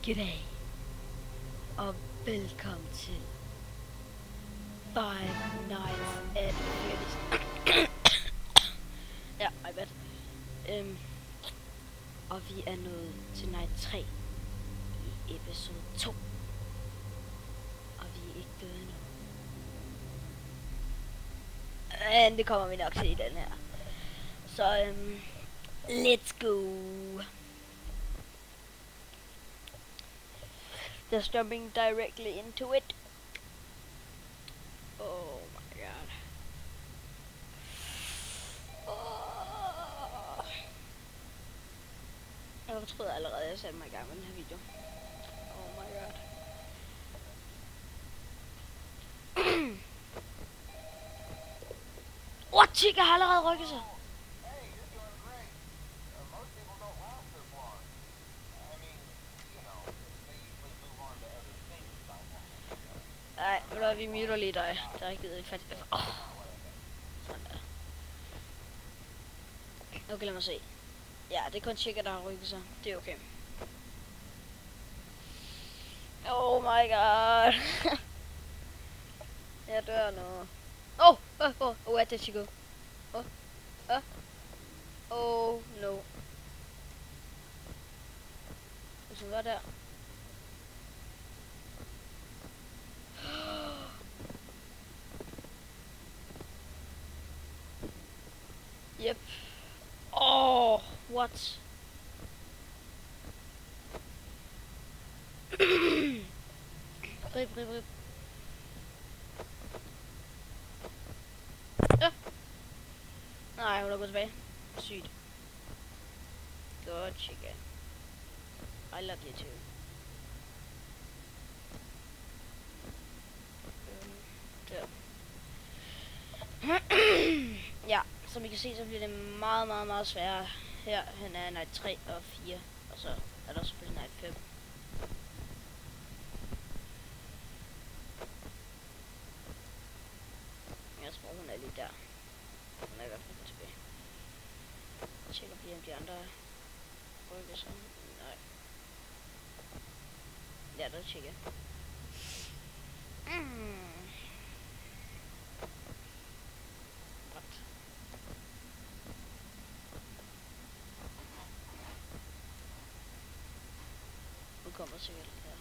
Goddag, og velkommen til Five Nights at Freddy's. Ja, my bad. Og vi er nået til night 3 i episode 2. Og vi er ikke døde endnu. Men det kommer vi nok til i den her. Så let's go. Just jumping directly into it. Oh my god. Jeg troede allerede, at jeg satte mig i gang med den her video. Oh my god. Chica har allerede rykket sig. Nej, ved du, vi muter lige dig. Der er ikke givet fat. Sådan der. Okay, lad mig se. Ja, det er kun Chica, der har rykket sig. Det er okay. Oh my god. Jeg dør nu. Where did she go? Oh no. Hvis hun var der. Yep. Oh, what? Rip. Ja. Nej, hun er gået tilbage. Sygt. Good chicken. I love you too. Der. Ja, som I kan se, så bliver det meget sværere. Her hen er night 3 og 4. Og så er der selvfølgelig night 5. Jeg tror, hun er lige der. Hun er i hvert fald tilbage. Jeg tjekker lige, om de andre rykker sig. Nej. Ja, der tjekker. What? Hun kommer sikkert her.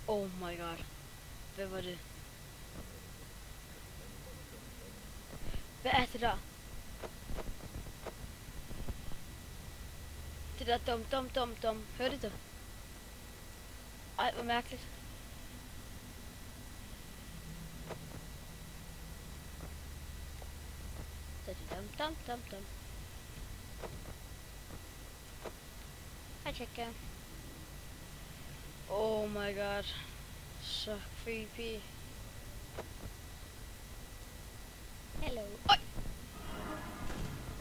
Oh my god. Hvad var det? Hvad er det der? Det der dum. Hørte du det? Ej, hvor mærkeligt. Dum. Hej, Chica. Oh my god. Så creepy. Hello. Oj!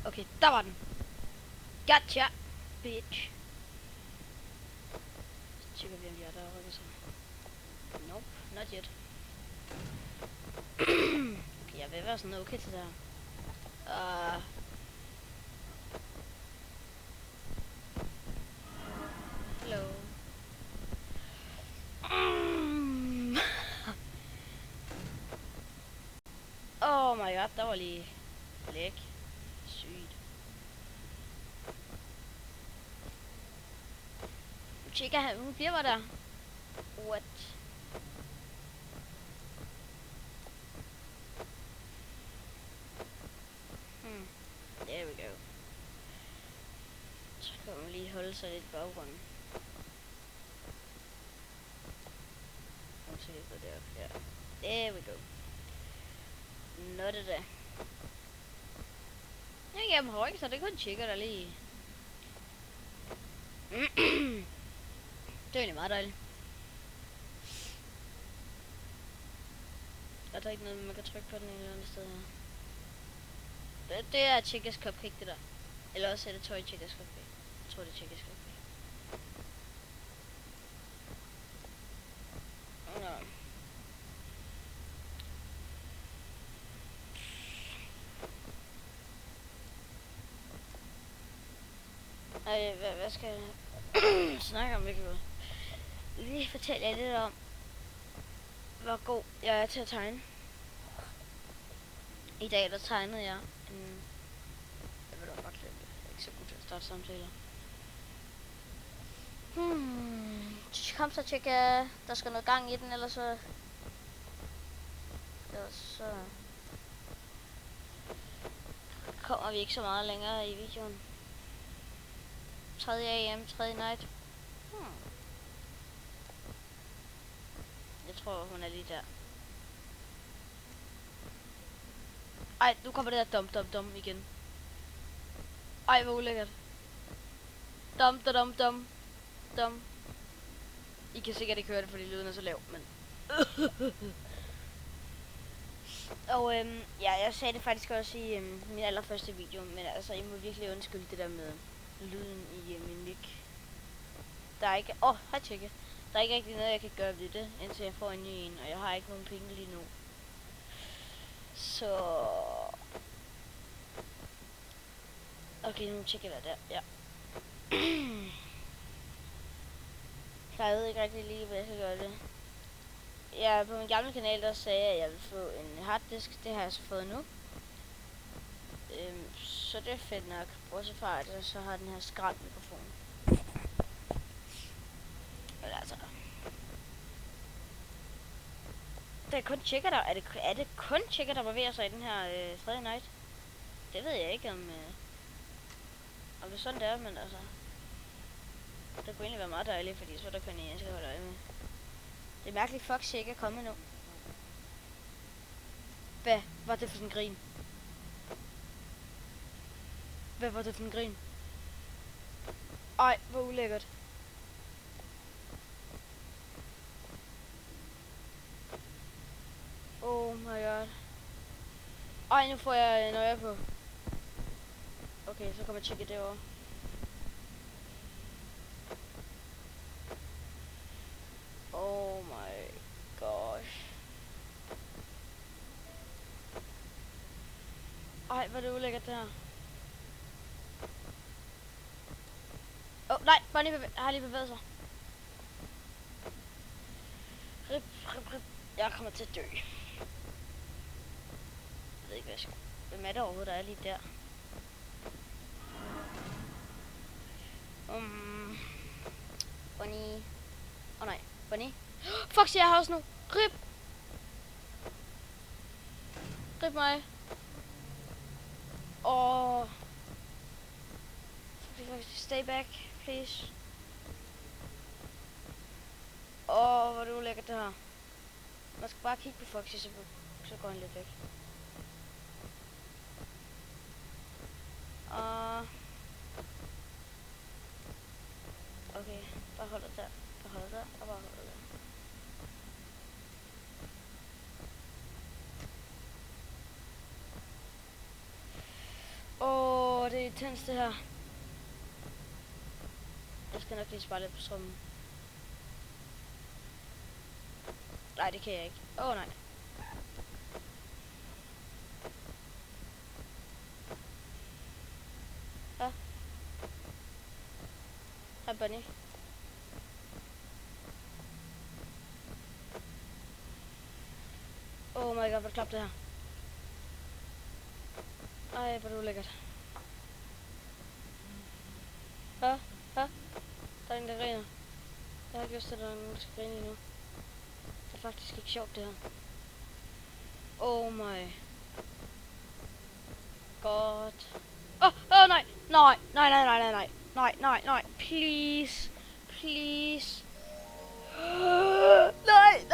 Okay, der var den. Gotcha, bitch. Så tjekker vi, om jeg er der rykker sig. Nope, not yet. Okay, jeg vil være sådan okay til det her. Hello. Oh my god, der var lige læk. Sygt. Chica, hun bliver der. What? There we go. Så kan man lige holde sig lidt i baggrunden. Så jeg går derop her. There we go. Nå det da. Jeg har ikke, så det kun Chica der lige. Det er egentlig meget dejligt. Er der ikke noget, man kan trykke på den eller andet sted her? Det er Chicas cupcake, det der. Eller også er det Toy Chicas cupcake. Jeg tror, det er Chicas cupcake. Nå. Hvad skal jeg snakke om? Vi kan lige fortælle jer lidt om, hvor god jeg er til at tegne. I dag der tegnede jeg en... Jeg ved da bare glemme det. Jeg er ikke så god til at starte samtaler. Kom så, tjekke. Der skal noget gang i den, ellers så kommer vi ikke så meget længere i videoen. 3. AM, 3. night. Jeg tror hun er lige der. Ej, nu kommer det der dum igen. Ej, hvor ulækkert. Dum. I kan sikkert ikke høre det, fordi lyden er så lav, men... Og ja, jeg sagde det faktisk også i min allerførste video, men altså, I må virkelig undskylde det der med lyden i min mic. Der er ikke... hej tjekke. Der er ikke rigtig noget, jeg kan gøre ved det, indtil jeg får en ny en, og jeg har ikke nogen penge lige nu. Så... Okay, nu tjekker jeg der. Ja. Jeg ved ikke rigtig lige, hvad jeg skal gøre det. Ja, på min gamle kanal, der sagde jeg, at jeg ville få en harddisk. Det har jeg så fået nu. Så det er fedt nok. Bortset fra, at jeg så har den her skraldmikrofon. Men altså... Det er kun tjekker der. Er det kun tjekker, der bevæger sig i den her 3. night? Det ved jeg ikke, om det er sådan det er, men altså... Det kunne egentlig være meget dejligt, fordi så er der kun en, jeg skal holde øje med. Det er mærkeligt, Fox ikke er kommet nu. Hvad var det for en grin? Hvad var det for en grin? Ej, hvor ulækkert. Oh my god. Ej, nu får jeg en øje på. Okay, så kommer jeg tjekke det over. Oh my gosh. Ej, hvor er det ulækkert det her. Nej, Bonnie har lige bevæget sig. Rip. Jeg kommer til at dø. Jeg ved ikke, hvad jeg skal... Hvem er det overhovedet, der er lige der? Bonnie. Nej, Bonnie. Foxy, jeg har også nu. Rip mig. Stay back, please. Hvor er det ulækkert det her. Man skal bare kigge på Foxy, så går han lidt væk. Okay, bare hold det der. Og bare hold det der. Det er intens det her. Jeg skal nok lige spare lidt på strømmen. Nej, det kan jeg ikke. Nej. Ja. Hej, Bonnie. Oh my god, hvor klap det her. Ej, hvor er det ulækkert. Der er en, der griner. Jeg har ikke lyst til, at der er nogen, der skal grine endnu. Det er faktisk ikke sjovt, det her. Oh my god. Nej. Nej. Please. Nej.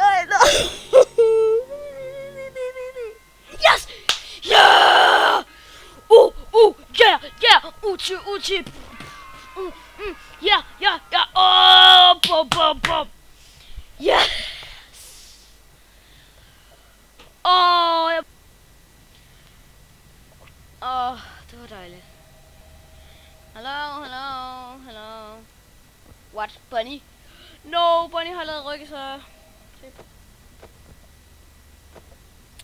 Yes! Yeah! Yeah! Uchi! Yeah! Bop! Yes! Det var dejligt. Hello. What? Bunny? No, Bunny har lavet rykket sig.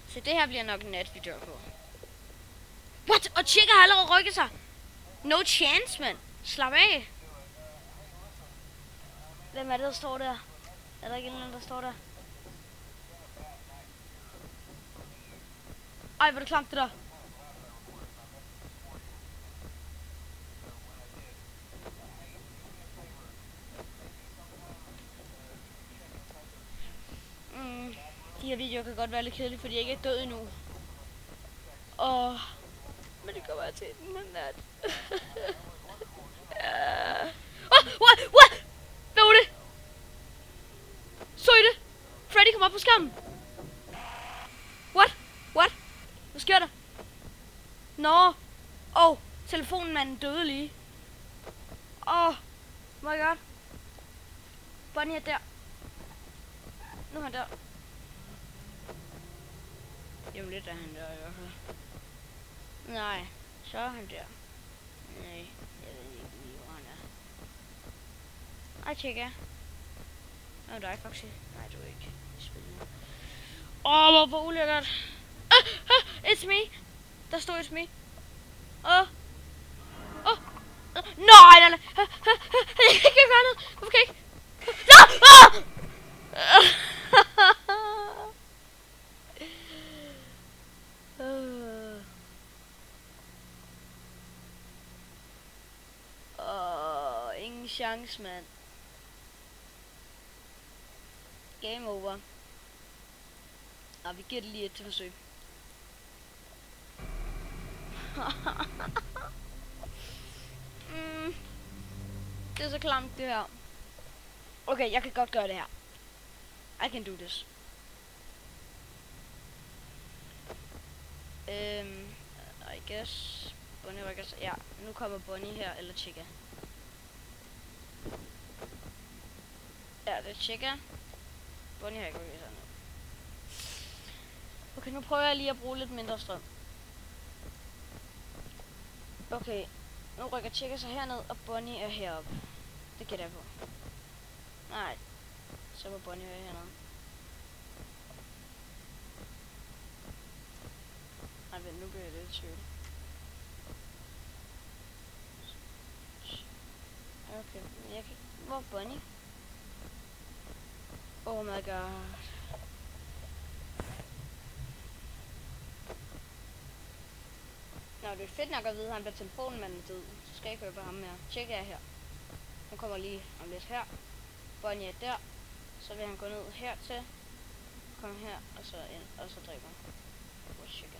Så det her bliver nok en natvideo på. What? Og Chica har allerede rykket sig. No chance, man. Slap af! Hvem er det, der står der? Er der ikke en eller anden, der står der? Ej, hvor er det klamt, det der. De her videoer kan godt være lidt kedelige, fordi jeg ikke er død endnu. Men det kommer jeg til den her nat. What? Hvad var det? Så I det? Freddy kom op på skærmen. What? Hvad sker der? Nå. Telefonen manden døde lige. My god. Bonnie er der. Nu er han der. Jamen lidt er han der i hvert fald. Nej, så er han der. Nej, jeg ved ikke lige, hvor han er. Ej, tjekker. Nå, dig, Foxy. Nej, du er ikke i spillet. Hvor ulækkert. It's me. Der står it's me. Nej. Jeg kan ikke gøre noget. Hvorfor kan jeg ikke? Ingen chance, mand. Game over. Vi giver det lige et til forsøg. Det er så klamt, det her. Okay, jeg kan godt gøre det her. I can do this. I guess Bonnie rykker sig. Ja, nu kommer Bonnie her, eller Chica. Ja, det er Chica. Bonnie har ikke rykket sig nu. Okay, nu prøver jeg lige at bruge lidt mindre strøm. Okay, nu rykker Chica sig herned, og Bonnie er heroppe. Det gætter jeg på. Nej, så må Bonnie være hernede. Nej, vent, nu bliver jeg lidt i tvivl. Okay, jeg kan... Hvor er Bonnie? Oh my god. Nå, det er fedt nok at vide, at han bliver telefonmanden død. Så skal jeg ikke høre på ham mere. Tjek jeg her. Han kommer lige om lidt her. Bonnie er der. Så vil han gå ned hertil. Kom her, og så ind, og så dræber han. Hvor tjekker.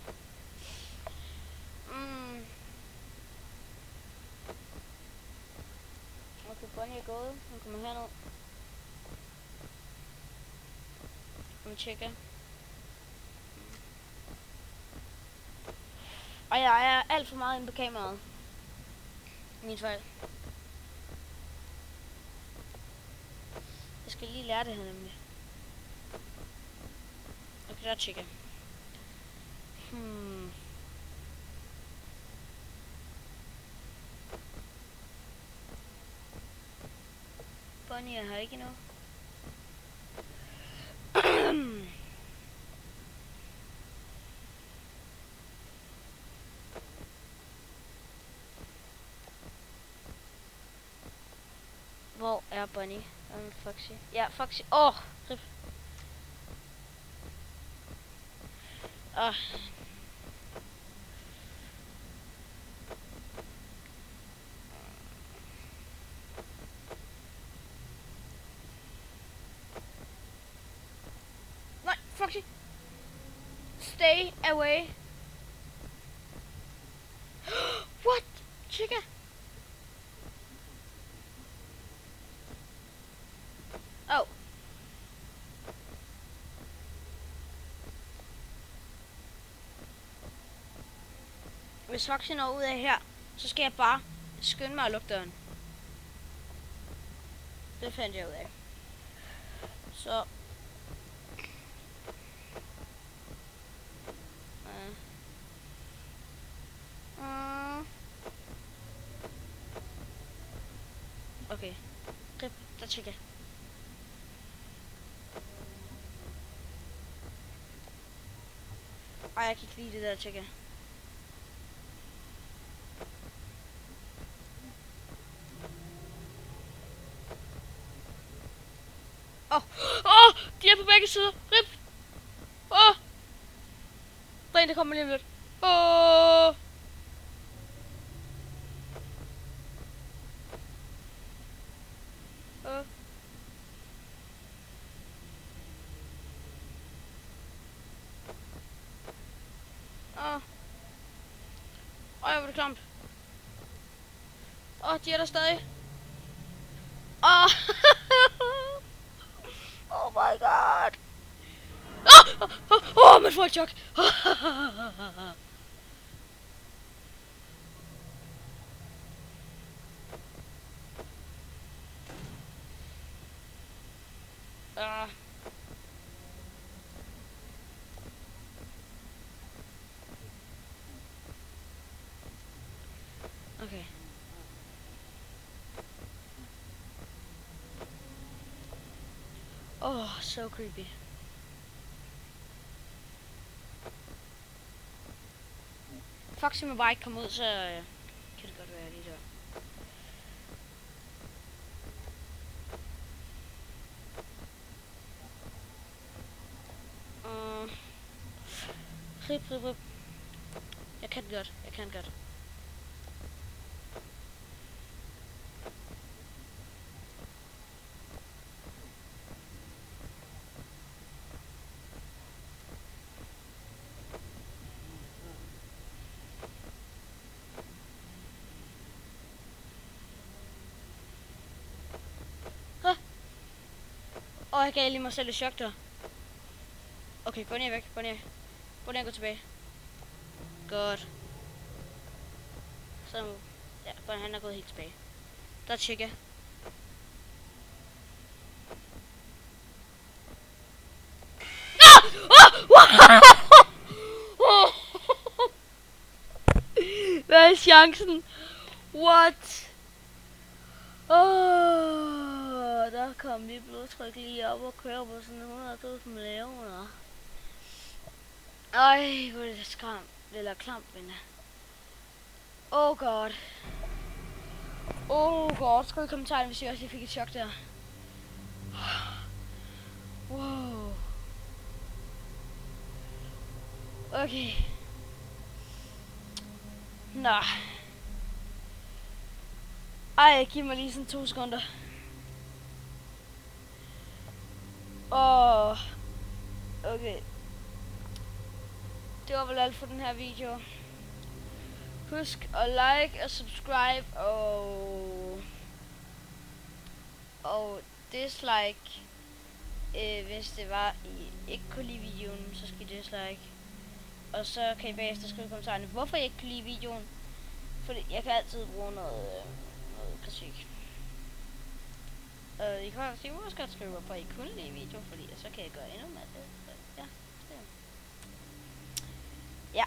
Okay, Bonnie er gået. Han kommer herned. Nu tjekker. Og jeg er alt for meget inde på kameraet. Min fejl. Jeg skal lige lære det her nemlig. Okay, der tjekker. Bonnie er her ikke endnu. Hvor er Bonnie? Foxy. Ja, Foxy. Rip. Nej, Foxy. Stay away. What? Chica. Hvis Foxy når ud af her, så skal jeg bare skynde mig at lukke døren. Det fandt jeg ud af. Så. Okay. Grip, der tjekker. Ej, jeg kan ikke lide det der tjekker. De er på begge sider. Rip. Der er en, der kommer lige om lidt. Hvor er det klamt. De er der stadig. Oh my god. Man får et chok. Okay. So creepy. Foxy må bare ikke komme ud, så kan det godt være lige der. Rip. Jeg kan godt. Jeg gav lige mig selv et chok der. Okay, Bonnie er væk. Bonnie går tilbage. Godt. Så ja, Bonnie han er gået helt tilbage. Der tjekker jeg. Hvad er chancen? What? Der kom mit blodtryk lige op og kører på sådan 100.000 millioner. Ej, hvor er det skram. Eller klamt, men oh god. Skriv i kommentarerne, hvis I også lige fik et chok der. Wow. Okay. Nå. Ej, giv mig lige sådan 2 sekunder. Okay. Det var vel alt for den her video. Husk at like og subscribe og dislike. Hvis det var I ikke kunne lide videoen, så skal I dislike. Og så kan I bagefter skrive i kommentarerne, hvorfor I ikke kunne lide videoen. Fordi jeg kan altid bruge noget kritik. I kan også godt skrive, hvorfor I kunne lide videoen, fordi så kan jeg gøre endnu mere det. Ja.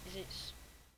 Vi ses.